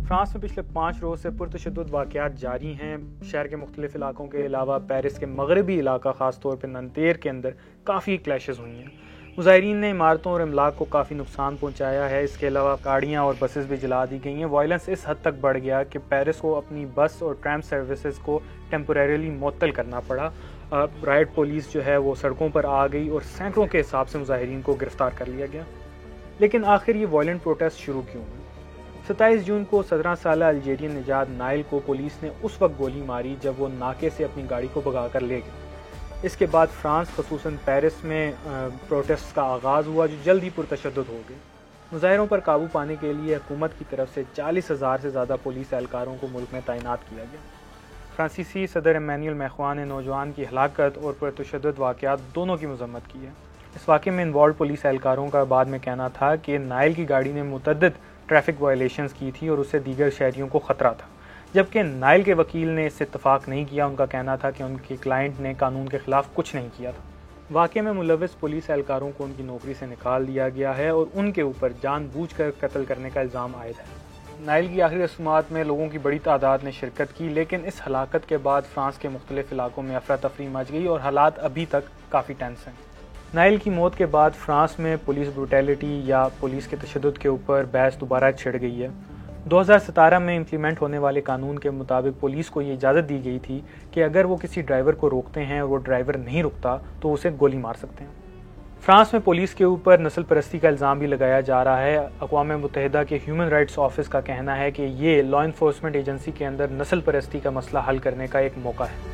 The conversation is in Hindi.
फ्रांस में पिछले 5 रोज़ से पुरतशद्दुद वाक़यात जारी हैं। शहर के मुख्तलिफ इलाकों के अलावा पेरिस के मगरबी इलाका ख़ास तौर पर नंतेर के अंदर काफ़ी क्लैशेस हुई हैं। मुज़ाहिरीन ने इमारतों और इमलाक को काफ़ी नुकसान पहुँचाया है। इसके अलावा गाड़ियाँ और बसेस भी जला दी गई हैं। वायलेंस इस हद तक बढ़ गया कि पेरिस को अपनी बस और ट्रैम सर्विसेज को टेम्परेरीली मुअत्तल करना पड़ा। राइट पुलिस जो है वो सड़कों पर आ गई और सैकड़ों के हिसाब से मुज़ाहिरीन को गिरफ्तार कर लिया गया। लेकिन आखिर ये वायलेंट प्रोटेस्ट शुरू क्यों हुए? 27 जून को 17 साल अल्जीरियन निजात नाइल को पुलिस ने उस वक्त गोली मारी जब वो नाके से अपनी गाड़ी को भगाकर ले गए। इसके बाद फ्रांस खसूसन पेरिस में प्रोटेस्ट का आगाज़ हुआ जो जल्द ही पुरतशद्दुद हो गए। मुजाहिरों पर काबू पाने के लिए हुकूमत की तरफ से 40,000 से ज़्यादा पुलिस एहलकारों को मुल्क में तैनात किया गया। फ्रांसीसी सदर इमैनुअल मैक्रों ने नौजवान की हलाकत और पुरतशद्दुद वाक़यात दोनों की मज़म्मत की है। इस वाक़े में इन्वॉल्व पुलिस एहलकारों का बाद में कहना था कि नाइल की गाड़ी ने मुतअद्दिद ट्रैफिक वायलेशंस की थी और उससे दीगर शहरियों को ख़तरा था, जबकि नाइल के वकील ने इससे इत्तफाक नहीं किया। उनका कहना था कि उनके क्लाइंट ने कानून के ख़िलाफ़ कुछ नहीं किया था। वाक़े में मुलव्वस पुलिस एहलकारों को उनकी नौकरी से निकाल दिया गया है और उनके ऊपर जानबूझकर कत्ल करने का इल्ज़ाम आयद है। नाइल की आखिरी रस्मात में लोगों की बड़ी तादाद ने शिरकत की, लेकिन इस हलाकत के बाद फ्रांस के मुख्तलिफ इलाकों में अफरा तफरी मच गई और हालात अभी तक काफ़ी टेंस हैं। नाइल की मौत के बाद फ्रांस में पुलिस ब्रूटैलिटी या पुलिस के तशद्दुद के ऊपर बहस दोबारा छिड़ गई है। 2017 में इम्प्लीमेंट होने वाले कानून के मुताबिक पुलिस को ये इजाज़त दी गई थी कि अगर वो किसी ड्राइवर को रोकते हैं और वो ड्राइवर नहीं रुकता तो उसे गोली मार सकते हैं। फ्रांस में पुलिस के ऊपर नस्ल परस्ती का इल्ज़ाम भी लगाया जा रहा है। अक़वाम मुत्तहिदा के ह्यूमन राइट्स ऑफिस का कहना है कि ये लॉ इन्फोर्समेंट एजेंसी के अंदर नस्ल परस्ती का मसला हल करने का एक मौका है।